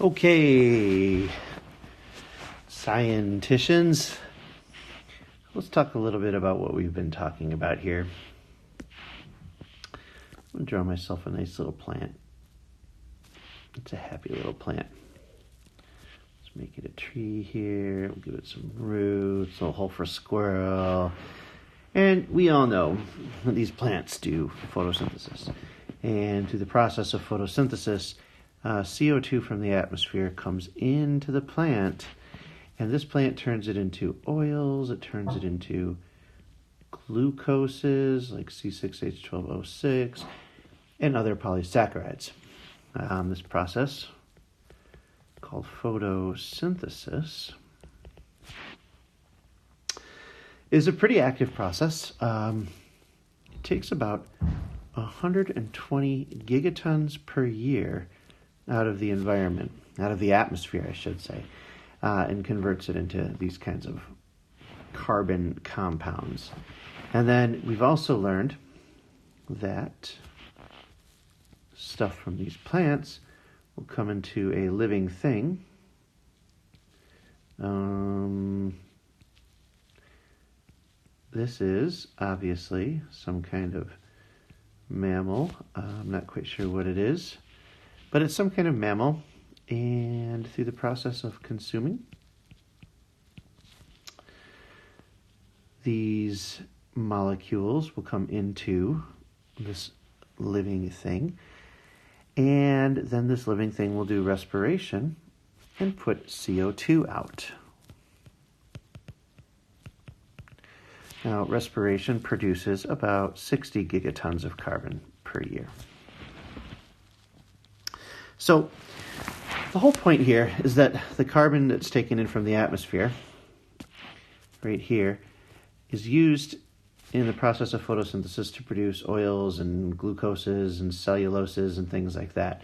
Okay, scienticians, let's talk a little bit about what we've been talking about here. I'm going to draw myself a nice little plant. It's a happy little plant. Let's make it a tree here. We'll give it some roots, a little hole for a squirrel. And we all know that these plants do photosynthesis. And through the process of photosynthesis, CO2 from the atmosphere comes into the plant, and this plant turns it into oils, it turns it into glucoses like C6H12O6 and other polysaccharides. This process, called photosynthesis, is a pretty active process. It takes about 120 gigatons per year out of the environment, out of the atmosphere, I should say, and converts it into these kinds of carbon compounds. And then we've also learned that stuff from these plants will come into a living thing. This is obviously some kind of mammal. I'm not quite sure what it is, but it's some kind of mammal, and through the process of consuming, these molecules will come into this living thing, and then this living thing will do respiration and put CO2 out. Now, respiration produces about 60 gigatons of carbon per year. So the whole point here is that the carbon that's taken in from the atmosphere, right here, is used in the process of photosynthesis to produce oils and glucoses and celluloses and things like that.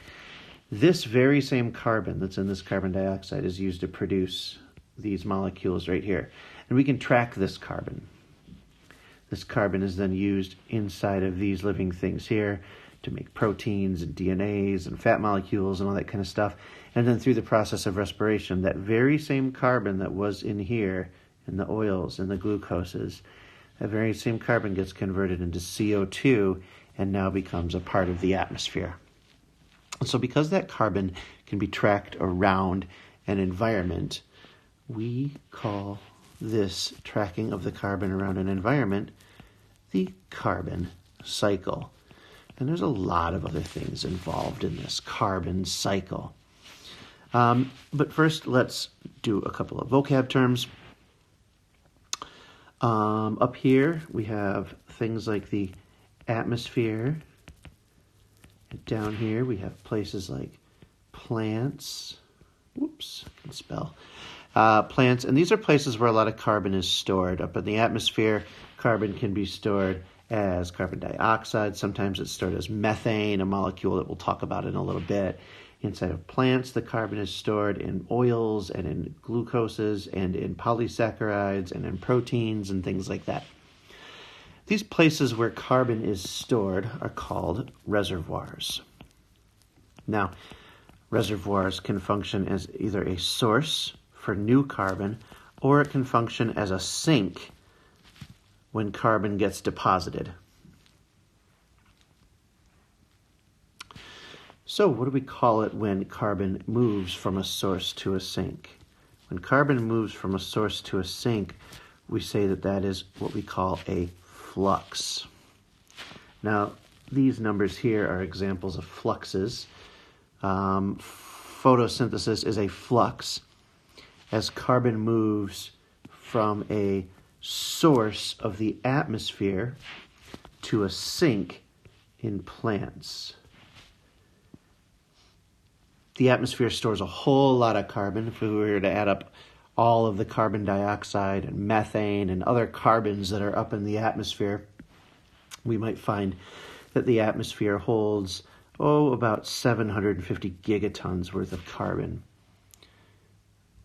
This very same carbon that's in this carbon dioxide is used to produce these molecules right here. And we can track this carbon. This carbon is then used inside of these living things here to make proteins and DNAs and fat molecules and all that kind of stuff. And then through the process of respiration, that very same carbon that was in here, in the oils and the glucoses, that very same carbon gets converted into CO2 and now becomes a part of the atmosphere. So because that carbon can be tracked around an environment, we call this tracking of the carbon around an environment the carbon cycle. And there's a lot of other things involved in this carbon cycle. But first, let's do a couple of vocab terms. Up here, we have things like the atmosphere. And down here, we have places like plants. Whoops, I can spell. Plants, and these are places where a lot of carbon is stored. Up in the atmosphere, carbon can be stored as carbon dioxide. Sometimes it's stored as methane, a molecule that we'll talk about in a little bit. Inside of plants, the carbon is stored in oils and in glucoses and in polysaccharides and in proteins and things like that. These places where carbon is stored are called reservoirs. Now, reservoirs can function as either a source for new carbon, or it can function as a sink when carbon gets deposited. So what do we call it when carbon moves from a source to a sink? When carbon moves from a source to a sink, we say that that is what we call a flux. Now, these numbers here are examples of fluxes. Photosynthesis is a flux as carbon moves from a source of the atmosphere to a sink in plants. The atmosphere stores a whole lot of carbon. If we were to add up all of the carbon dioxide and methane and other carbons that are up in the atmosphere, we might find that the atmosphere holds, about 750 gigatons worth of carbon.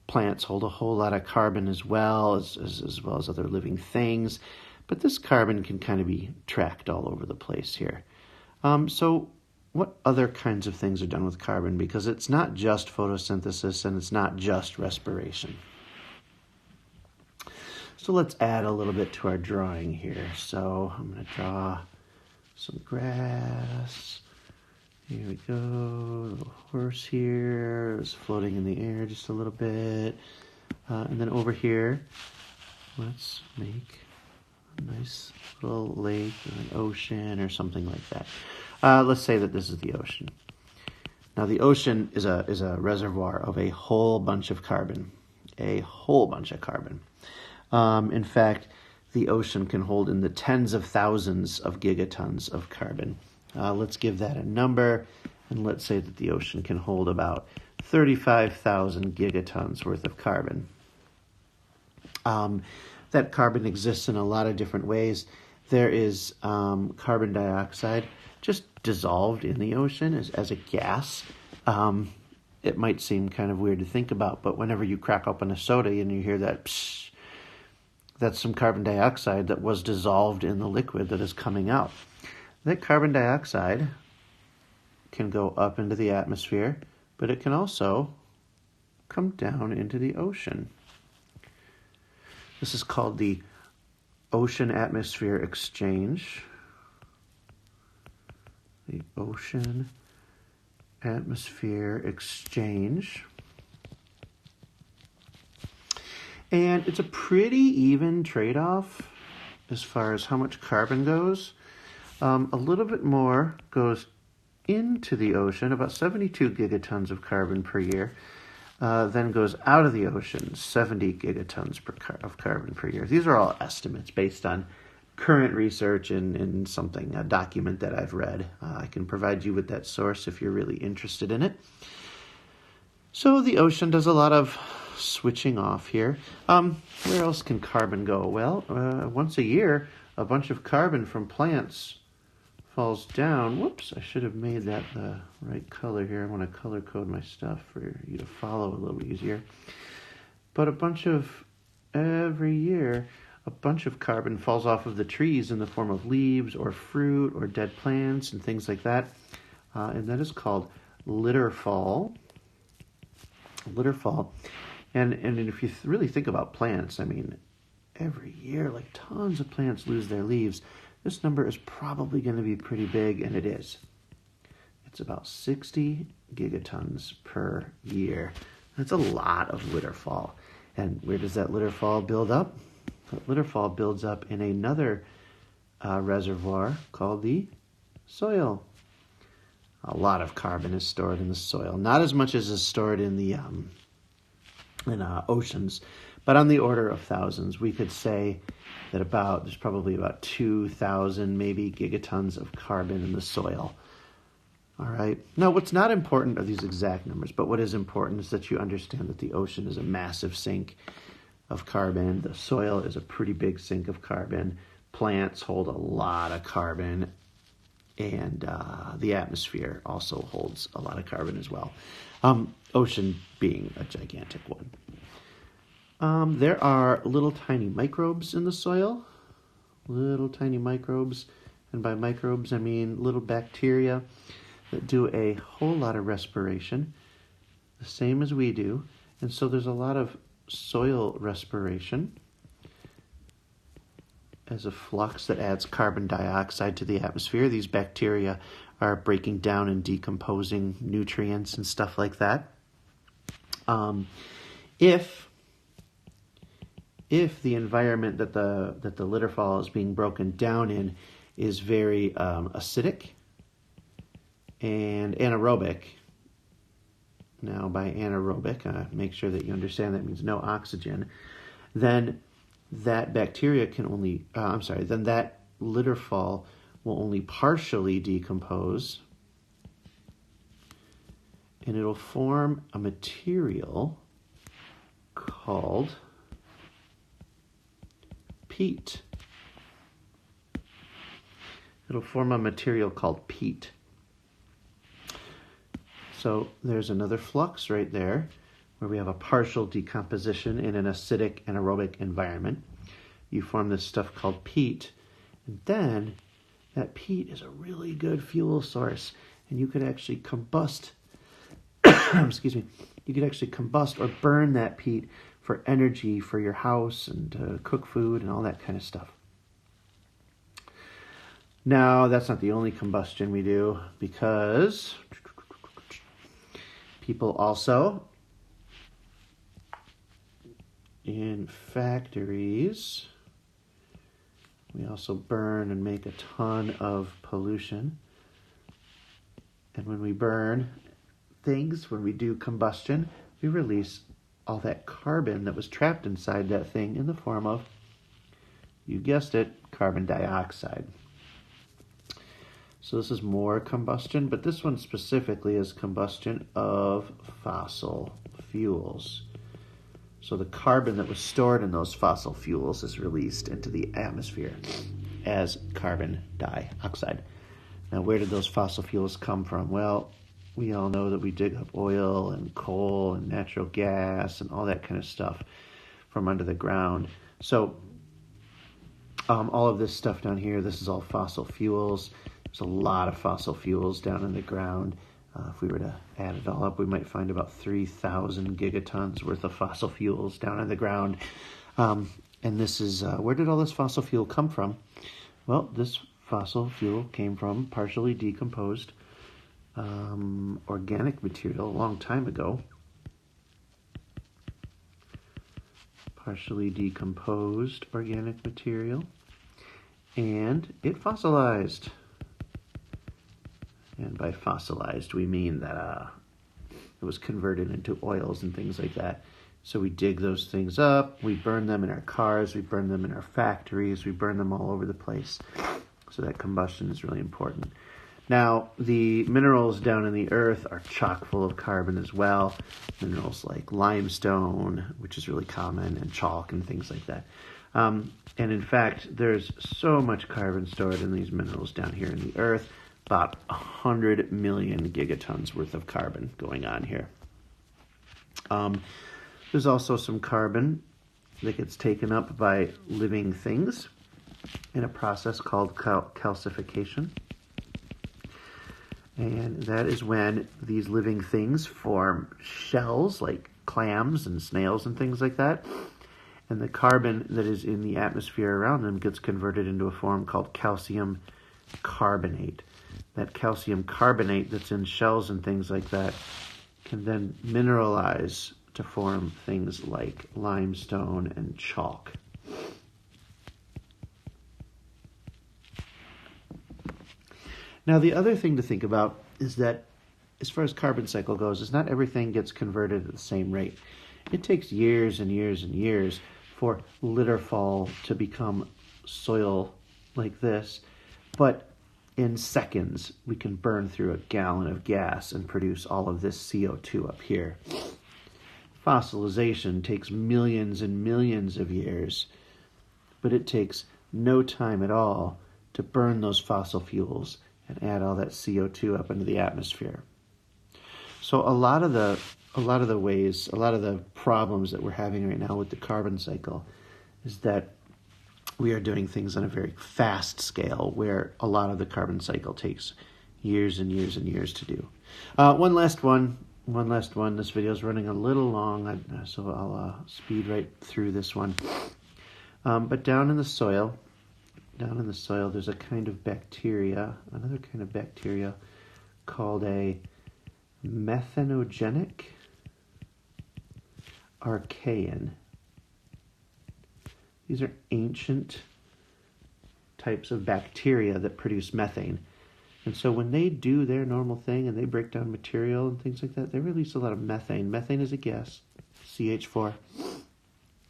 Plants hold a whole lot of carbon as well as other living things, but this carbon can kind of be tracked all over the place here. So what other kinds of things are done with carbon, because it's not just photosynthesis and it's not just respiration. So let's add a little bit to our drawing here. So I'm going to draw some grass. Here we go. A little horse here. It's floating in the air just a little bit. And then over here, let's make a nice little lake or an ocean or something like that. Let's say that this is the ocean. Now the ocean is a reservoir of a whole bunch of carbon. A whole bunch of carbon. In fact, the ocean can hold in the tens of thousands of gigatons of carbon. Let's give that a number, and let's say that the ocean can hold about 35,000 gigatons worth of carbon. That carbon exists in a lot of different ways. There is carbon dioxide just dissolved in the ocean as a gas. It might seem kind of weird to think about, but whenever you crack open a soda and you hear that psh, that's some carbon dioxide that was dissolved in the liquid that is coming out. That carbon dioxide can go up into the atmosphere, but it can also come down into the ocean. This is called the ocean-atmosphere exchange. The ocean-atmosphere exchange. And it's a pretty even trade-off as far as how much carbon goes. A little bit more goes into the ocean, about 72 gigatons of carbon per year, then goes out of the ocean, 70 gigatons of carbon per year. These are all estimates based on current research in something, a document that I've read. I can provide you with that source if you're really interested in it. So the ocean does a lot of switching off here. Where else can carbon go? Well, once a year, a bunch of carbon from plants falls down. Whoops, I should have made that the right color here. I want to color code my stuff for you to follow a little easier. But every year, a bunch of carbon falls off of the trees in the form of leaves or fruit or dead plants and things like that. And that is called litter fall. Litter fall. And if you really think about plants, I mean, every year, like tons of plants lose their leaves. This number is probably going to be pretty big, and it is. It's about 60 gigatons per year. That's a lot of litter fall. And where does that litter fall build up? That litter fall builds up in another reservoir called the soil. A lot of carbon is stored in the soil. Not as much as is stored in the oceans, but on the order of thousands. We could say that there's probably about 2,000 maybe gigatons of carbon in the soil. All right. Now, what's not important are these exact numbers, but what is important is that you understand that the ocean is a massive sink of carbon. The soil is a pretty big sink of carbon. Plants hold a lot of carbon, and the atmosphere also holds a lot of carbon as well. Ocean being a gigantic one. There are little tiny microbes in the soil. Little tiny microbes. And by microbes, I mean little bacteria that do a whole lot of respiration, the same as we do. And so there's a lot of soil respiration as a flux that adds carbon dioxide to the atmosphere. These bacteria are breaking down and decomposing nutrients and stuff like that. If the environment that the litter fall is being broken down in is very acidic and anaerobic. Now, by anaerobic, make sure that you understand that means no oxygen. Then that bacteria can only, then that litter fall will only partially decompose, and it'll form a material called peat. It'll form a material called peat. So there's another flux right there where we have a partial decomposition in an acidic anaerobic environment. You form this stuff called peat, and then that peat is a really good fuel source. and you could actually combust, excuse me, you could actually combust or burn that peat for energy for your house and to cook food and all that kind of stuff. Now, that's not the only combustion we do, because people also, in factories, we also burn and make a ton of pollution. And when we burn things, when we do combustion, we release all that carbon that was trapped inside that thing in the form of, you guessed it, carbon dioxide. So this is more combustion, but this one specifically is combustion of fossil fuels. So the carbon that was stored in those fossil fuels is released into the atmosphere as carbon dioxide. Now, where did those fossil fuels come from? Well, we all know that we dig up oil and coal and natural gas and all that kind of stuff from under the ground. So all of this stuff down here, this is all fossil fuels. There's a lot of fossil fuels down in the ground. If we were to add it all up, we might find about 3,000 gigatons worth of fossil fuels down in the ground. And this is, where did all this fossil fuel come from? Well, this fossil fuel came from partially decomposed organic material a long time ago. Partially decomposed organic material. And it fossilized. And by fossilized, we mean that it was converted into oils and things like that. So we dig those things up, we burn them in our cars, we burn them in our factories, we burn them all over the place. So that combustion is really important. Now, the minerals down in the earth are chock full of carbon as well. Minerals like limestone, which is really common, and chalk and things like that. And in fact, there's so much carbon stored in these minerals down here in the earth. About 100 million gigatons worth of carbon going on here. There's also some carbon that gets taken up by living things in a process called calcification. And that is when these living things form shells like clams and snails and things like that. And the carbon that is in the atmosphere around them gets converted into a form called calcium carbonate. That calcium carbonate that's in shells and things like that can then mineralize to form things like limestone and chalk. Now, the other thing to think about is that as far as carbon cycle goes, is not everything gets converted at the same rate. It takes years and years and years for litter fall to become soil like this, but in seconds, we can burn through a gallon of gas and produce all of this CO2 up here. Fossilization takes millions and millions of years, but it takes no time at all to burn those fossil fuels and add all that CO2 up into the atmosphere. So a lot of the problems that we're having right now with the carbon cycle is that we are doing things on a very fast scale where a lot of the carbon cycle takes years and years and years to do. One last one. This video is running a little long, so I'll speed right through this one. But down in the soil, there's a kind of bacteria, another kind of bacteria called a methanogenic archaean. These are ancient types of bacteria that produce methane. And so when they do their normal thing and they break down material and things like that, they release a lot of methane. Methane is a gas, CH4,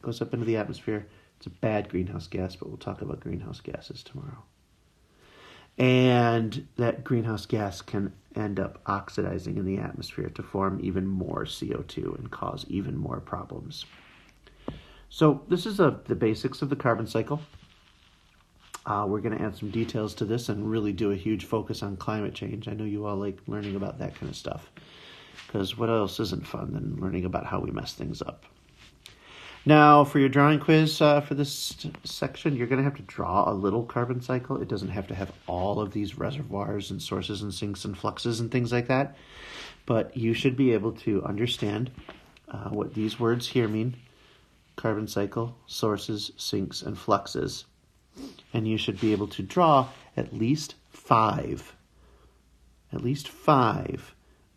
goes up into the atmosphere. It's a bad greenhouse gas, but we'll talk about greenhouse gases tomorrow. And that greenhouse gas can end up oxidizing in the atmosphere to form even more CO2 and cause even more problems. So this is the basics of the carbon cycle. We're going to add some details to this and really do a huge focus on climate change. I know you all like learning about that kind of stuff, because what else isn't fun than learning about how we mess things up? Now, for your drawing quiz for this section, you're going to have to draw a little carbon cycle. It doesn't have to have all of these reservoirs and sources and sinks and fluxes and things like that. But you should be able to understand what these words here mean. Carbon cycle, sources, sinks, and fluxes. And you should be able to draw at least five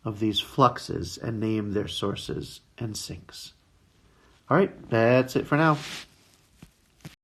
of these fluxes and name their sources and sinks. All right, that's it for now.